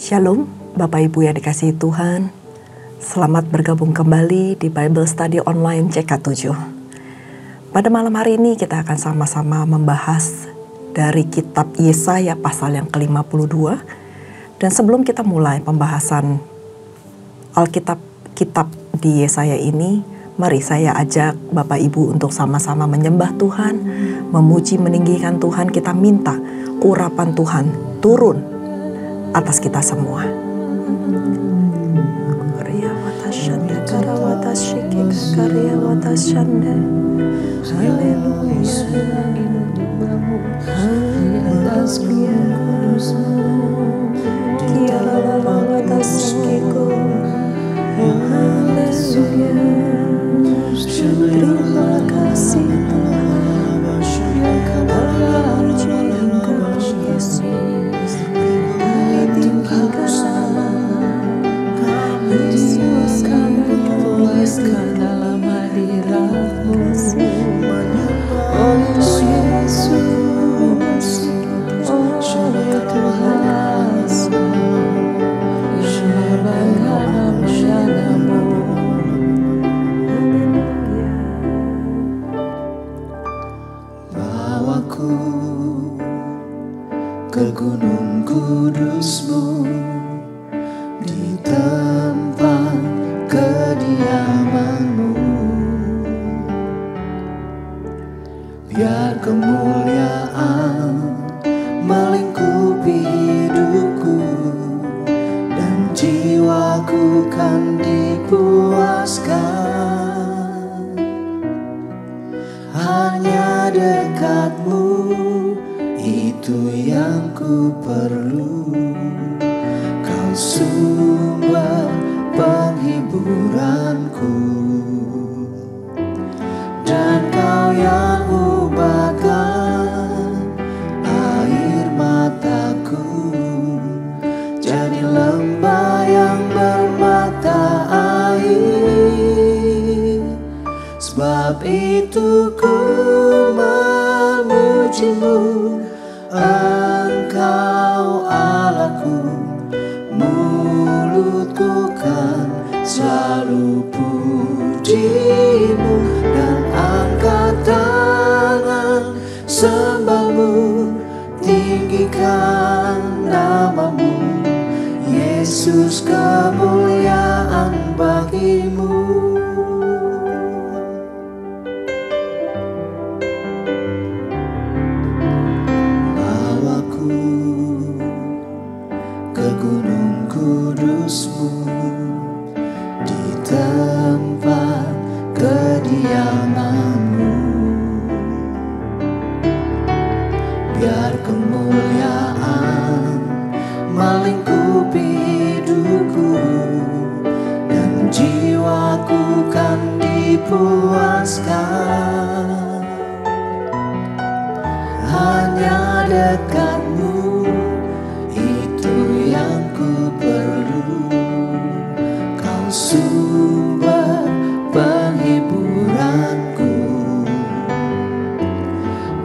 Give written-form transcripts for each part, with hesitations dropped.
Shalom, Bapak Ibu yang dikasihi Tuhan. Selamat bergabung kembali di Bible Study Online CK7. Pada malam hari ini kita akan sama-sama membahas dari kitab Yesaya pasal yang ke-52. Dan sebelum kita mulai pembahasan Alkitab di Yesaya ini, mari saya ajak Bapak Ibu untuk sama-sama menyembah Tuhan, memuji meninggikan Tuhan. Kita minta urapan Tuhan turun atas kita semua. Terima kasih dalam hadirat-Mu, oh Yesus, oh Tuhan, yang bangga nama-Mu. Bawaku ke gunung kudus-Mu, di tempat kediaman-Mu, biar kemuliaan melingkupi hidupku, dan jiwaku kan dipuaskan. Hanya dekat-Mu, itu yang ku perlu. Kau sumber penghiburanku, dan Kau yang ubahkan air mataku jadi lembah yang bermata air. Sebab itu ku memuji-Mu, Engkau Allahku. Mulutku kan selalu puji-Mu, dan angkat tangan sembah-Mu, tinggikan nama-Mu. Yesus, kemuliaan bagi-Mu. Bawaku ke gunung kudus-Mu, di tempat kediaman-Mu, biar kemuliaan melingkupi hidupku, dan jiwaku kan dipuaskan. Hanya dekat-Mu, itu yang ku perlu. Kau sumber penghiburanku,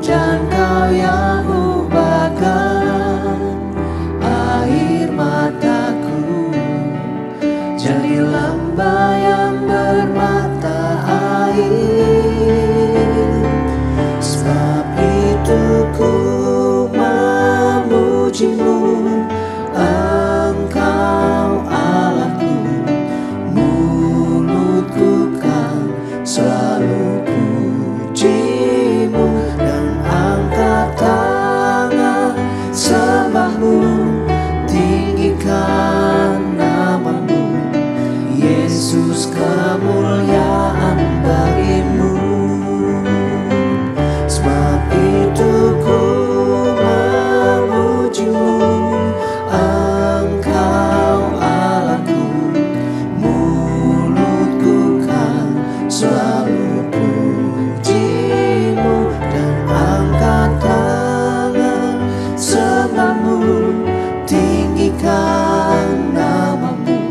dan Kau yang ubahkan air mataku jadi lembah yang bermata air. Sebab itu ku memuji-Mu, Engkau Allahku. Mulutku kan selalu puji-Mu, dan angkat tangan sembah-Mu, tinggikan nama-Mu. Yesus, kemuliaan bagi-Mu. Sebab itu ku memuji-Mu, Engkau Allahku. Mulutku kan selalu puji-Mu, dan angkat tangan sembah-Mu, tinggikan nama-Mu.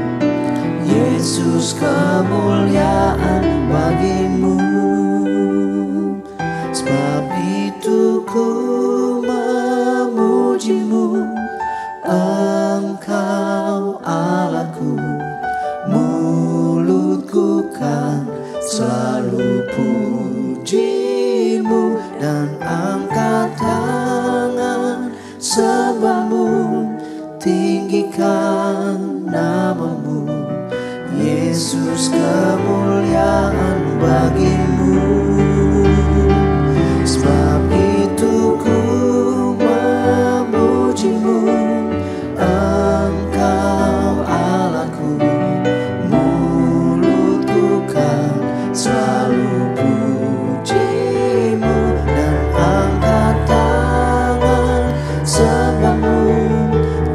Yesus, kemuliaan bagi-Mu. Sebab itu ku memuji-Mu, Engkau tinggikan namamu, Yesus, kemuliaan bagimu. Sebab itu ku memujimu, Engkau Allahku, mulutku kan selalu pujimu, dan angkat tangan sembahmu,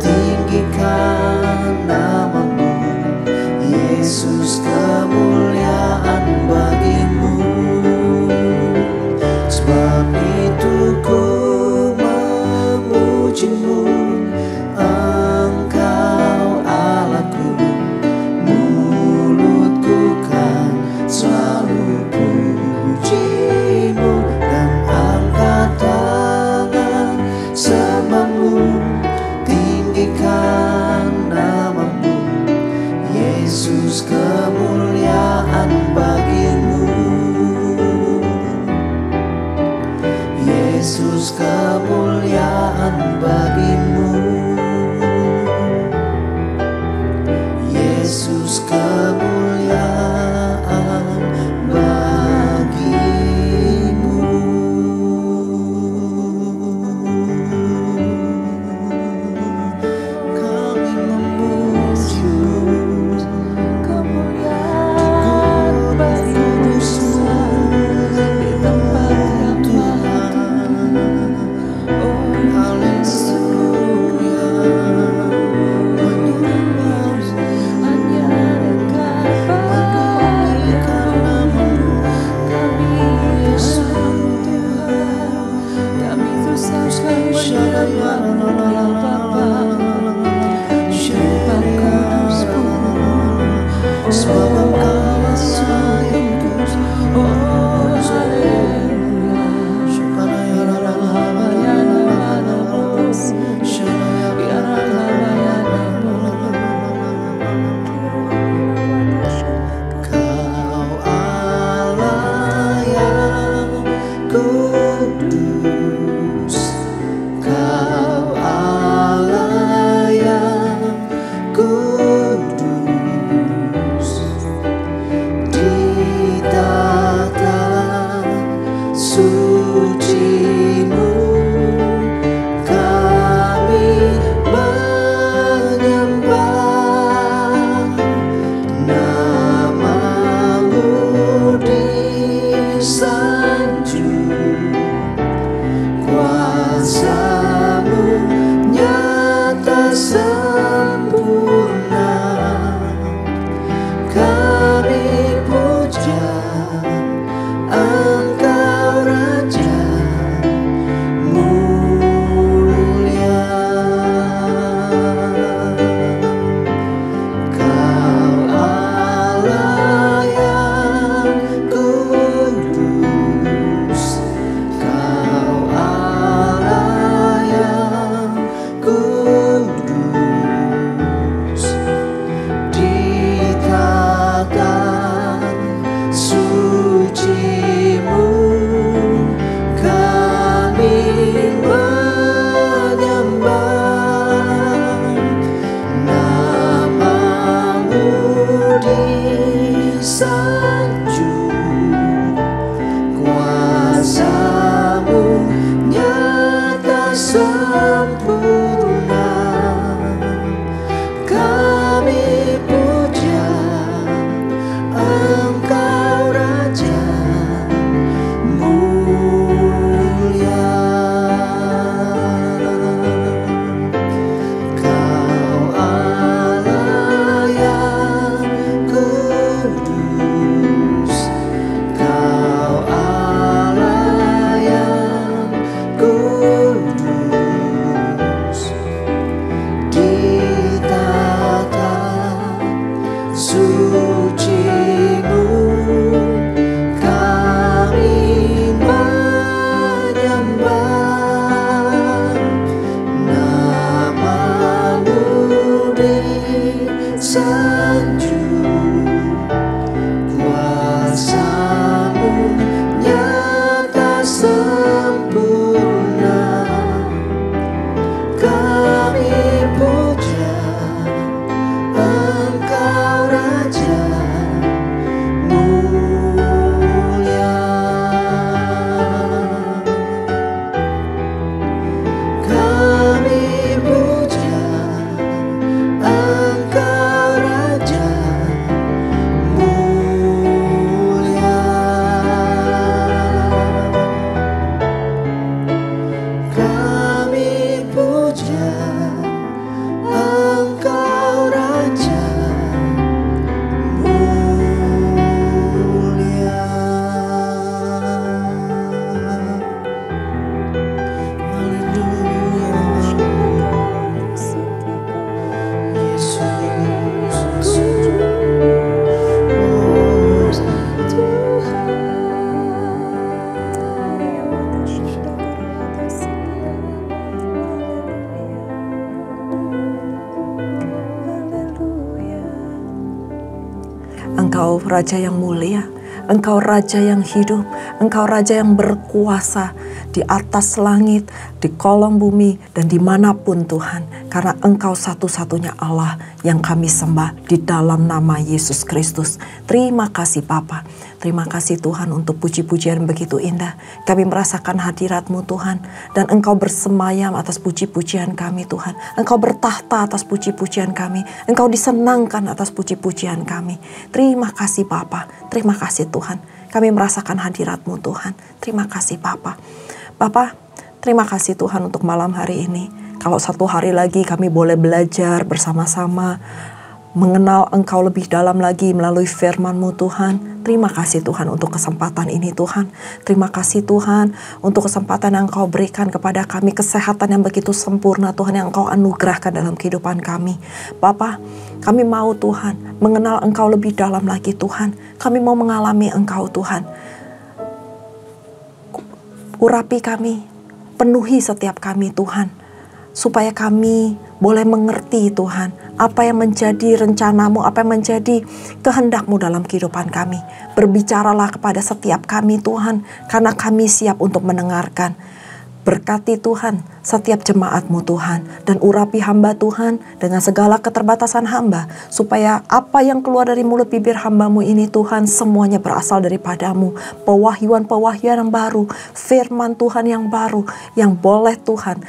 tinggikan namamu, Yesus, kemuliaan bagimu. Sebab itu ku memujimu, Engkau Allahku, mulutku kan selalu pujimu, dan angkat tangan sembahmu, tinggikan namamu, Yesus, kemuliaan bagimu. Yesus, kemuliaan bagimu. Yesus, kemuliaan bagimu. Kami memujimu, kemuliaan bagimu di tempat yang maha tinggi. Oh haleluya, menyembah hanya Engkau padamu. Kami Tuhan, kami terus akan menyembah ya Bapa, menyembah kudus-Mu. Sebab Engkau yang kudus. Oh haleluya, Kau Allah yang kudus, Kau Allah yang kudus, di tata suci-Mu kami menyembah, namamu disanjung, kuasa-Mu nyata sempurna. Kami puja Engkau Raja mulia. Kau Allah yang kudus, Kau Allah yang kudus, Engkau Raja yang mulia, Engkau Raja yang hidup, Engkau Raja yang berkuasa di atas langit, di kolong bumi, dan dimanapun Tuhan. Karena Engkau satu-satunya Allah yang kami sembah di dalam nama Yesus Kristus. Terima kasih Bapa. Terima kasih Tuhan untuk puji-pujian begitu indah. Kami merasakan hadirat-Mu Tuhan. Dan Engkau bersemayam atas puji-pujian kami Tuhan. Engkau bertahta atas puji-pujian kami. Engkau disenangkan atas puji-pujian kami. Terima kasih Bapa. Terima kasih Tuhan. Kami merasakan hadirat-Mu Tuhan. Terima kasih Bapa. Bapa, terima kasih Tuhan untuk malam hari ini. Kalau satu hari lagi kami boleh belajar bersama-sama mengenal Engkau lebih dalam lagi melalui firman-Mu Tuhan. Terima kasih Tuhan untuk kesempatan ini Tuhan. Terima kasih Tuhan untuk kesempatan yang Engkau berikan kepada kami. Kesehatan yang begitu sempurna Tuhan yang Engkau anugerahkan dalam kehidupan kami. Bapa, kami mau Tuhan mengenal Engkau lebih dalam lagi Tuhan. Kami mau mengalami Engkau Tuhan. Urapi kami, penuhi setiap kami Tuhan. Supaya kami boleh mengerti Tuhan apa yang menjadi rencana-Mu, apa yang menjadi kehendak-Mu dalam kehidupan kami. Berbicaralah kepada setiap kami Tuhan, karena kami siap untuk mendengarkan. Berkati Tuhan setiap jemaat-Mu Tuhan, dan urapi hamba Tuhan dengan segala keterbatasan hamba, supaya apa yang keluar dari mulut bibir hamba-Mu ini Tuhan semuanya berasal daripada-Mu. Pewahyuan-pewahyuan yang baru, firman Tuhan yang baru, yang boleh Tuhan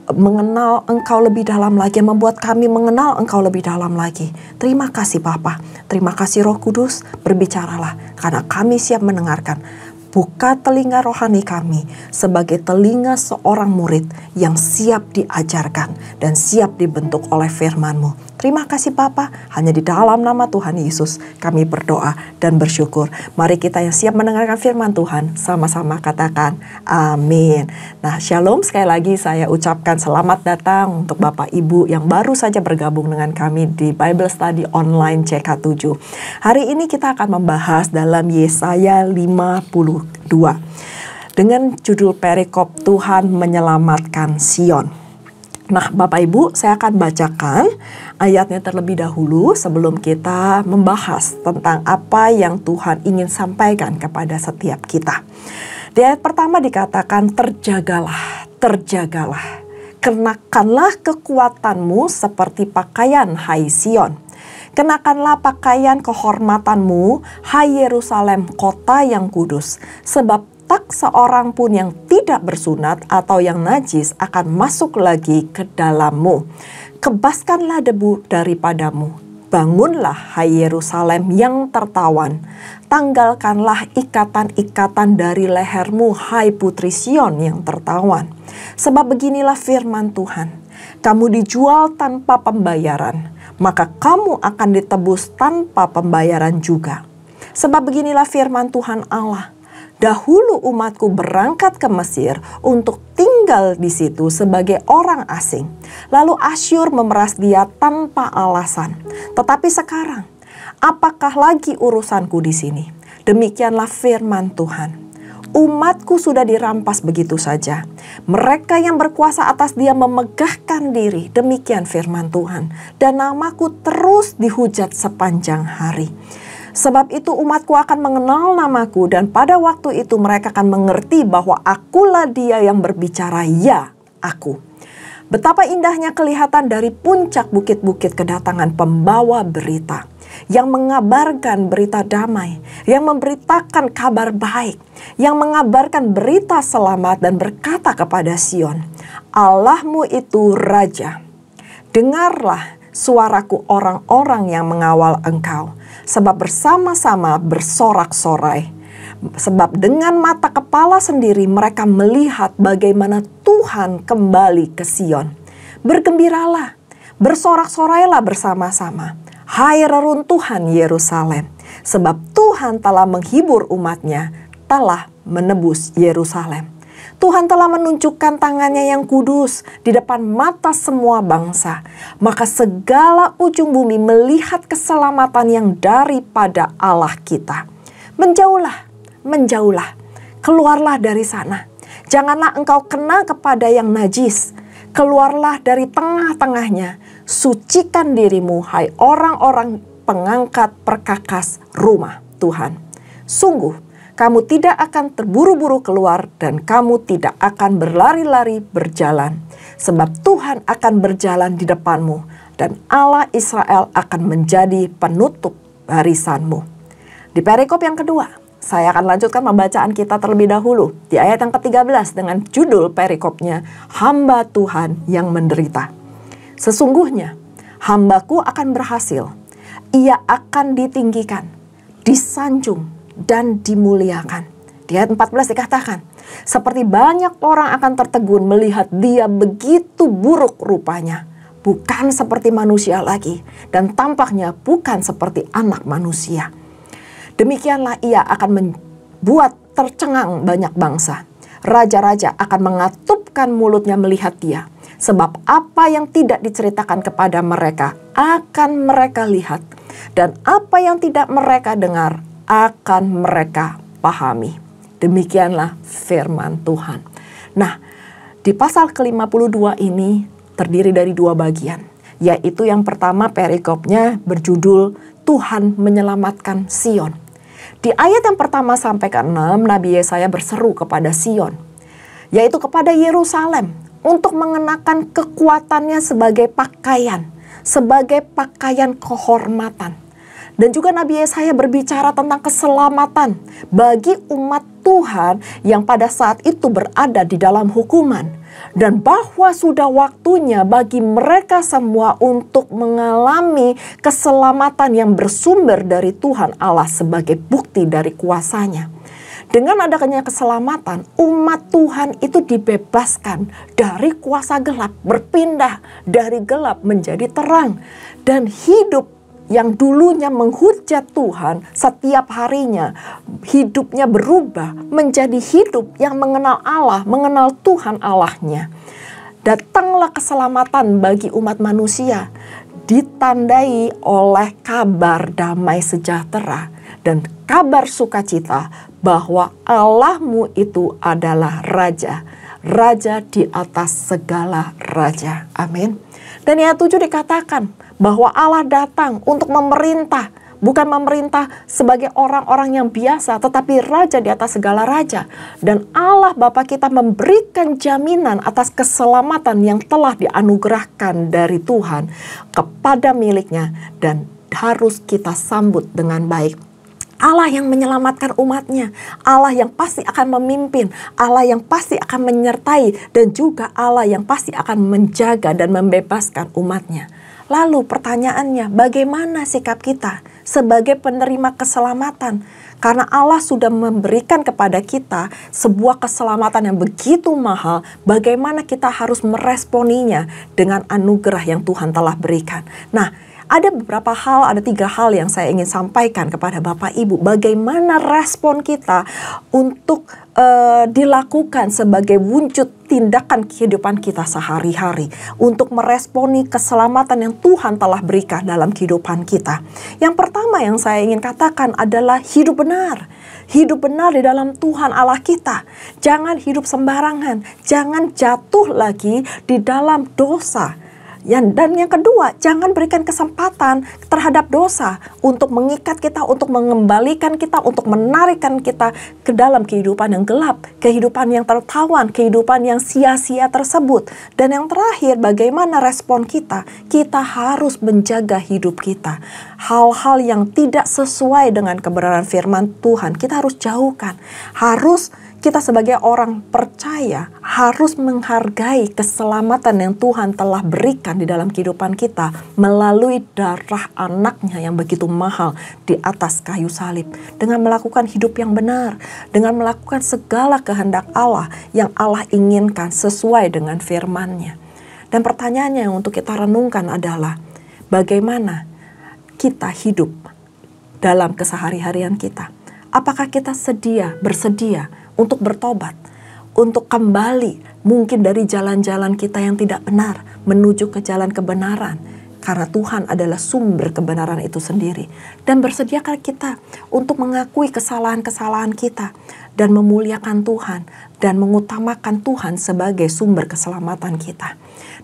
mengenal Engkau lebih dalam lagi, membuat kami mengenal Engkau lebih dalam lagi. Terima kasih Bapa, terima kasih Roh Kudus, berbicaralah karena kami siap mendengarkan. Buka telinga rohani kami sebagai telinga seorang murid yang siap diajarkan dan siap dibentuk oleh firman-Mu. Terima kasih Bapa, hanya di dalam nama Tuhan Yesus kami berdoa dan bersyukur. Mari kita yang siap mendengarkan firman Tuhan sama-sama katakan amin. Nah, shalom, sekali lagi saya ucapkan selamat datang untuk Bapak Ibu yang baru saja bergabung dengan kami di Bible Study Online CK7. Hari ini kita akan membahas dalam Yesaya 52 dengan judul perikop Tuhan menyelamatkan Sion. Nah, Bapak Ibu, saya akan bacakan ayatnya terlebih dahulu sebelum kita membahas tentang apa yang Tuhan ingin sampaikan kepada setiap kita. Di ayat pertama dikatakan, terjagalah, terjagalah. Kenakanlah kekuatanmu seperti pakaian, hai Sion. Kenakanlah pakaian kehormatanmu, hai Yerusalem, kota yang kudus. Sebab tak seorang pun yang tidak bersunat atau yang najis akan masuk lagi ke dalammu. Kebaskanlah debu daripadamu. Bangunlah, hai Yerusalem yang tertawan. Tanggalkanlah ikatan-ikatan dari lehermu, hai Putri Sion yang tertawan. Sebab beginilah firman Tuhan. Kamu dijual tanpa pembayaran, maka kamu akan ditebus tanpa pembayaran juga. Sebab beginilah firman Tuhan Allah. Dahulu umatku berangkat ke Mesir untuk tinggal di situ sebagai orang asing. Lalu Asyur memeras dia tanpa alasan. Tetapi sekarang, apakah lagi urusanku di sini? Demikianlah firman Tuhan. Umatku sudah dirampas begitu saja. Mereka yang berkuasa atas dia memegahkan diri. Demikian firman Tuhan. Dan namaku terus dihujat sepanjang hari. Sebab itu umatku akan mengenal namaku, dan pada waktu itu mereka akan mengerti bahwa akulah dia yang berbicara, ya, aku. Betapa indahnya kelihatan dari puncak bukit-bukit kedatangan pembawa berita, yang mengabarkan berita damai, yang memberitakan kabar baik, yang mengabarkan berita selamat dan berkata kepada Sion, Allahmu itu Raja. Dengarlah suaraku orang-orang yang mengawal engkau. Sebab bersama-sama bersorak-sorai. Sebab dengan mata kepala sendiri mereka melihat bagaimana Tuhan kembali ke Sion. Bergembiralah, bersorak-sorailah bersama-sama. Hai reruntuhan Yerusalem. Sebab Tuhan telah menghibur umatnya, telah menebus Yerusalem. Tuhan telah menunjukkan tangannya yang kudus di depan mata semua bangsa. Maka segala ujung bumi melihat keselamatan yang daripada Allah kita. Menjauhlah, menjauhlah, keluarlah dari sana. Janganlah engkau kena kepada yang najis. Keluarlah dari tengah-tengahnya. Sucikan dirimu, hai orang-orang pengangkat perkakas rumah Tuhan. Sungguh, kamu tidak akan terburu-buru keluar dan kamu tidak akan berlari-lari berjalan. Sebab Tuhan akan berjalan di depanmu dan Allah Israel akan menjadi penutup barisanmu. Di perikop yang kedua, saya akan lanjutkan pembacaan kita terlebih dahulu. Di ayat yang ke-13 dengan judul perikopnya, Hamba Tuhan yang menderita. Sesungguhnya, hambaku akan berhasil. Ia akan ditinggikan, disanjung, dan dimuliakan. Di ayat 14 dikatakan, seperti banyak orang akan tertegun melihat dia begitu buruk rupanya, bukan seperti manusia lagi, dan tampaknya bukan seperti anak manusia. Demikianlah ia akan membuat tercengang banyak bangsa. Raja-raja akan mengatupkan mulutnya melihat dia, sebab apa yang tidak diceritakan kepada mereka akan mereka lihat, dan apa yang tidak mereka dengar akan mereka pahami. Demikianlah firman Tuhan. Nah, di pasal ke-52 ini terdiri dari dua bagian, yaitu yang pertama perikopnya berjudul Tuhan menyelamatkan Sion. Di ayat yang pertama sampai ke-6, Nabi Yesaya berseru kepada Sion, yaitu kepada Yerusalem, untuk mengenakan kekuatannya sebagai pakaian kehormatan. Dan juga Nabi Yesaya berbicara tentang keselamatan bagi umat Tuhan yang pada saat itu berada di dalam hukuman. Dan bahwa sudah waktunya bagi mereka semua untuk mengalami keselamatan yang bersumber dari Tuhan Allah sebagai bukti dari kuasanya. Dengan adanya keselamatan, umat Tuhan itu dibebaskan dari kuasa gelap, berpindah dari gelap menjadi terang. Dan hidup yang dulunya menghujat Tuhan setiap harinya, hidupnya berubah menjadi hidup yang mengenal Allah, mengenal Tuhan Allahnya. Datanglah keselamatan bagi umat manusia, ditandai oleh kabar damai sejahtera dan kabar sukacita bahwa Allahmu itu adalah Raja, Raja di atas segala raja. Amin. Dan ayat 7 dikatakan bahwa Allah datang untuk memerintah, bukan memerintah sebagai orang-orang yang biasa, tetapi Raja di atas segala raja. Dan Allah Bapa kita memberikan jaminan atas keselamatan yang telah dianugerahkan dari Tuhan kepada miliknya dan harus kita sambut dengan baik. Allah yang menyelamatkan umatnya, Allah yang pasti akan memimpin, Allah yang pasti akan menyertai, dan juga Allah yang pasti akan menjaga dan membebaskan umatnya. Lalu pertanyaannya, bagaimana sikap kita sebagai penerima keselamatan? Karena Allah sudah memberikan kepada kita sebuah keselamatan yang begitu mahal, bagaimana kita harus meresponinya dengan anugerah yang Tuhan telah berikan. Nah, ada beberapa hal, ada 3 hal yang saya ingin sampaikan kepada Bapak Ibu. Bagaimana respon kita untuk dilakukan sebagai wujud tindakan kehidupan kita sehari-hari. Untuk meresponi keselamatan yang Tuhan telah berikan dalam kehidupan kita. Yang pertama yang saya ingin katakan adalah hidup benar. Hidup benar di dalam Tuhan Allah kita. Jangan hidup sembarangan. Jangan jatuh lagi di dalam dosa. Dan yang kedua, jangan berikan kesempatan terhadap dosa untuk mengikat kita, untuk mengembalikan kita, untuk menarikkan kita ke dalam kehidupan yang gelap, kehidupan yang tertawan, kehidupan yang sia-sia tersebut. Dan yang terakhir, bagaimana respon kita? Kita harus menjaga hidup kita. Hal-hal yang tidak sesuai dengan kebenaran firman Tuhan, kita harus jauhkan. Kita sebagai orang percaya harus menghargai keselamatan yang Tuhan telah berikan di dalam kehidupan kita melalui darah anaknya yang begitu mahal di atas kayu salib. Dengan melakukan hidup yang benar, dengan melakukan segala kehendak Allah yang Allah inginkan sesuai dengan firman-Nya. Dan pertanyaannya yang untuk kita renungkan adalah bagaimana kita hidup dalam kesehari-harian kita. Apakah kita bersedia untuk bertobat, untuk kembali mungkin dari jalan-jalan kita yang tidak benar, menuju ke jalan kebenaran. Karena Tuhan adalah sumber kebenaran itu sendiri. Dan bersediakah kita untuk mengakui kesalahan-kesalahan kita dan memuliakan Tuhan dan mengutamakan Tuhan sebagai sumber keselamatan kita.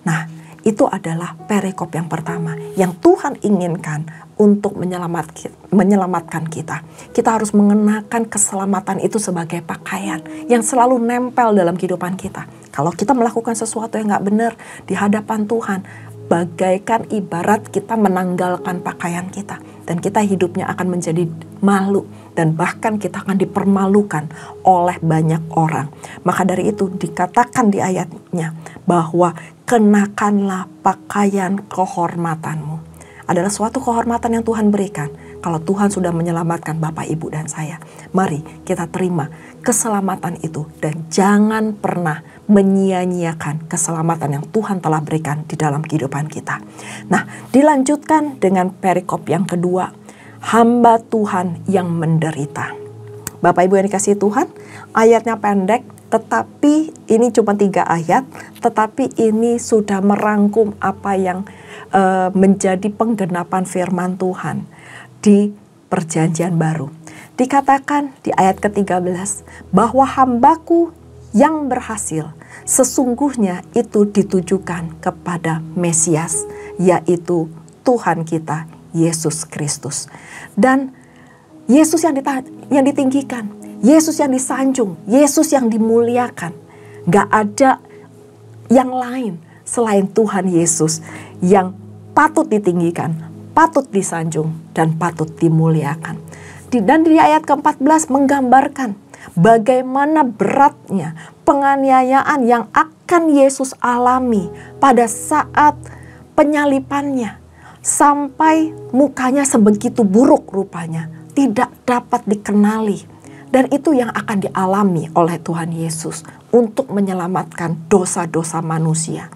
Nah, itu adalah perikop yang pertama yang Tuhan inginkan untuk menyelamatkan kita. Kita harus mengenakan keselamatan itu sebagai pakaian yang selalu nempel dalam kehidupan kita. Kalau kita melakukan sesuatu yang gak benar di hadapan Tuhan, bagaikan ibarat kita menanggalkan pakaian kita. Dan kita hidupnya akan menjadi malu. Dan bahkan kita akan dipermalukan oleh banyak orang. Maka dari itu dikatakan di ayatnya bahwa kenakanlah pakaian kehormatanmu. Adalah suatu kehormatan yang Tuhan berikan. Kalau Tuhan sudah menyelamatkan Bapak, Ibu, dan saya, mari kita terima keselamatan itu. Dan jangan pernah menyia-nyiakan keselamatan yang Tuhan telah berikan di dalam kehidupan kita. Nah, dilanjutkan dengan perikop yang kedua, hamba Tuhan yang menderita. Bapak, Ibu yang dikasihi Tuhan, ayatnya pendek, tetapi ini cuma 3 ayat, tetapi ini sudah merangkum apa yang menjadi penggenapan firman Tuhan di Perjanjian Baru. Dikatakan di ayat ke-13 bahwa hambaku yang berhasil sesungguhnya itu ditujukan kepada Mesias, yaitu Tuhan kita Yesus Kristus. Dan Yesus yang ditinggikan, Yesus yang disanjung, Yesus yang dimuliakan. Gak ada yang lain selain Tuhan Yesus yang patut ditinggikan, patut disanjung, dan patut dimuliakan. Dan di ayat ke-14 menggambarkan bagaimana beratnya penganiayaan yang akan Yesus alami pada saat penyalipannya. Sampai mukanya sebegitu buruk rupanya, tidak dapat dikenali. Dan itu yang akan dialami oleh Tuhan Yesus untuk menyelamatkan dosa-dosa manusia.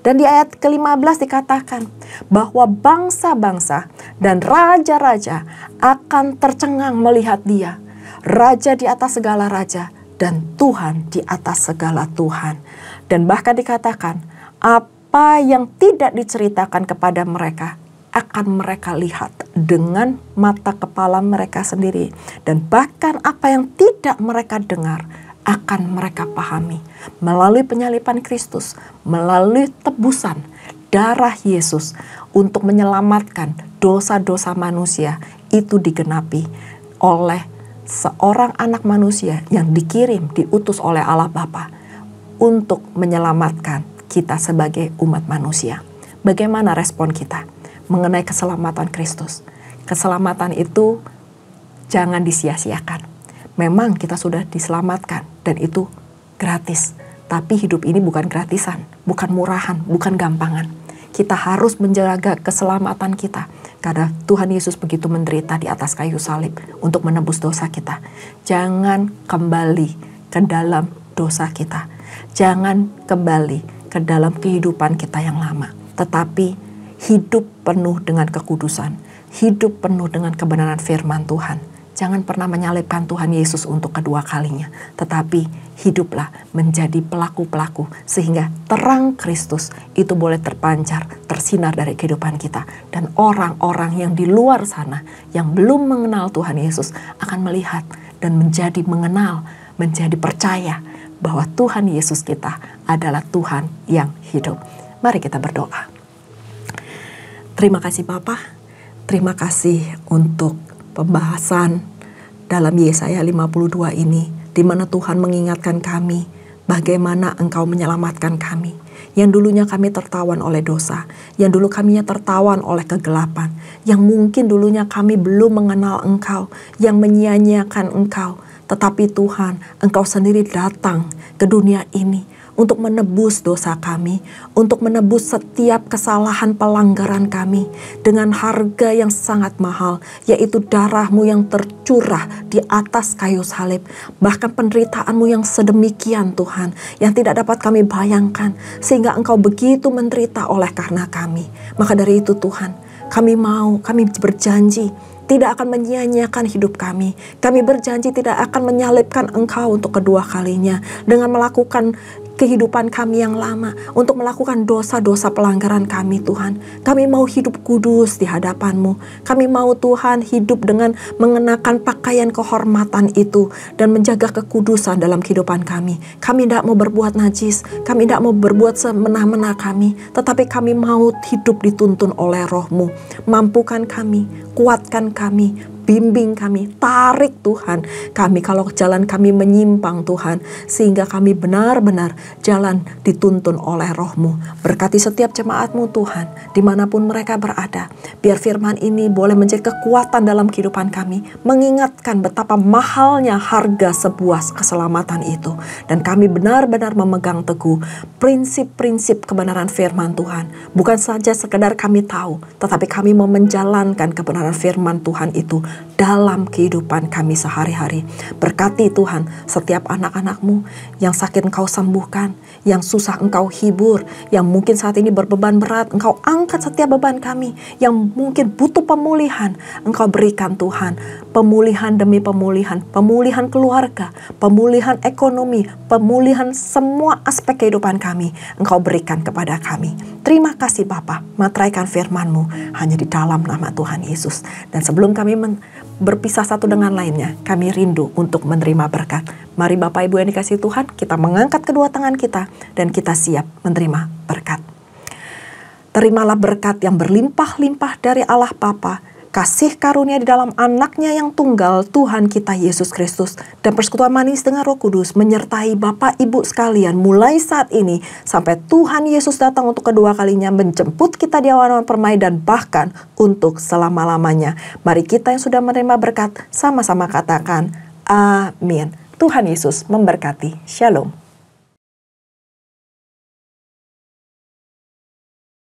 Dan di ayat ke-15 dikatakan bahwa bangsa-bangsa dan raja-raja akan tercengang melihat Dia. Raja di atas segala raja dan Tuhan di atas segala Tuhan. Dan bahkan dikatakan apa yang tidak diceritakan kepada mereka akan mereka lihat dengan mata kepala mereka sendiri. Dan bahkan apa yang tidak mereka dengar akan mereka pahami melalui penyalipan Kristus, melalui tebusan darah Yesus untuk menyelamatkan dosa-dosa manusia. Itu digenapi oleh seorang anak manusia yang dikirim, diutus oleh Allah Bapa untuk menyelamatkan kita sebagai umat manusia. Bagaimana respon kita mengenai keselamatan Kristus? Keselamatan itu jangan disia-siakan. Memang kita sudah diselamatkan dan itu gratis. Tapi hidup ini bukan gratisan, bukan murahan, bukan gampangan. Kita harus menjaga keselamatan kita. Karena Tuhan Yesus begitu menderita di atas kayu salib untuk menebus dosa kita. Jangan kembali ke dalam dosa kita. Jangan kembali ke dalam kehidupan kita yang lama. Tetapi hidup penuh dengan kekudusan. Hidup penuh dengan kebenaran firman Tuhan. Jangan pernah menyalibkan Tuhan Yesus untuk kedua kalinya. Tetapi hiduplah menjadi pelaku-pelaku. Sehingga terang Kristus itu boleh terpancar, tersinar dari kehidupan kita. Dan orang-orang yang di luar sana, yang belum mengenal Tuhan Yesus, akan melihat dan menjadi mengenal, menjadi percaya bahwa Tuhan Yesus kita adalah Tuhan yang hidup. Mari kita berdoa. Terima kasih Bapa. Terima kasih untuk pembahasan dalam Yesaya 52 ini, di mana Tuhan mengingatkan kami bagaimana Engkau menyelamatkan kami. Yang dulunya kami tertawan oleh dosa, yang dulu kami tertawan oleh kegelapan, yang mungkin dulunya kami belum mengenal Engkau, yang menyia-nyiakan Engkau. Tetapi Tuhan, Engkau sendiri datang ke dunia ini untuk menebus dosa kami, untuk menebus setiap kesalahan pelanggaran kami dengan harga yang sangat mahal, yaitu darah-Mu yang tercurah di atas kayu salib. Bahkan penderitaan-Mu yang sedemikian Tuhan, yang tidak dapat kami bayangkan, sehingga Engkau begitu menderita oleh karena kami. Maka dari itu Tuhan, kami berjanji tidak akan menyia-nyiakan hidup kami. Kami berjanji tidak akan menyalibkan Engkau untuk kedua kalinya dengan melakukan kehidupan kami yang lama, untuk melakukan dosa-dosa pelanggaran kami Tuhan. Kami mau hidup kudus di hadapan-Mu. Kami mau Tuhan hidup dengan mengenakan pakaian kehormatan itu dan menjaga kekudusan dalam kehidupan kami. Kami tidak mau berbuat najis, kami tidak mau berbuat semena-mena kami, tetapi kami mau hidup dituntun oleh Roh-Mu. Mampukan kami, kuatkan kami, bimbing kami, tarik Tuhan kami kalau jalan kami menyimpang Tuhan, sehingga kami benar-benar jalan dituntun oleh Roh-Mu. Berkati setiap jemaat-Mu Tuhan, dimanapun mereka berada. Biar firman ini boleh menjadi kekuatan dalam kehidupan kami, mengingatkan betapa mahalnya harga sebuah keselamatan itu. Dan kami benar-benar memegang teguh prinsip-prinsip kebenaran firman Tuhan. Bukan saja sekedar kami tahu, tetapi kami mau menjalankan kebenaran firman Tuhan itu dalam kehidupan kami sehari-hari. Berkati Tuhan setiap anak-anak-Mu yang sakit Engkau sembuhkan, yang susah Engkau hibur, yang mungkin saat ini berbeban berat, Engkau angkat setiap beban kami, yang mungkin butuh pemulihan, Engkau berikan Tuhan, pemulihan demi pemulihan, pemulihan keluarga, pemulihan ekonomi, pemulihan semua aspek kehidupan kami, Engkau berikan kepada kami. Terima kasih Bapa, materaikan firman-Mu hanya di dalam nama Tuhan Yesus. Dan sebelum kami berpisah satu dengan lainnya, kami rindu untuk menerima berkat. Mari Bapak Ibu yang dikasihi Tuhan, kita mengangkat kedua tangan kita dan kita siap menerima berkat. Terimalah berkat yang berlimpah-limpah dari Allah Bapa, kasih karunia di dalam anaknya yang tunggal, Tuhan kita Yesus Kristus, dan persekutuan manis dengan Roh Kudus menyertai Bapak Ibu sekalian mulai saat ini sampai Tuhan Yesus datang untuk kedua kalinya menjemput kita di awan-awan permai dan bahkan untuk selama-lamanya. Mari kita yang sudah menerima berkat sama-sama katakan amin. Tuhan Yesus memberkati. Shalom.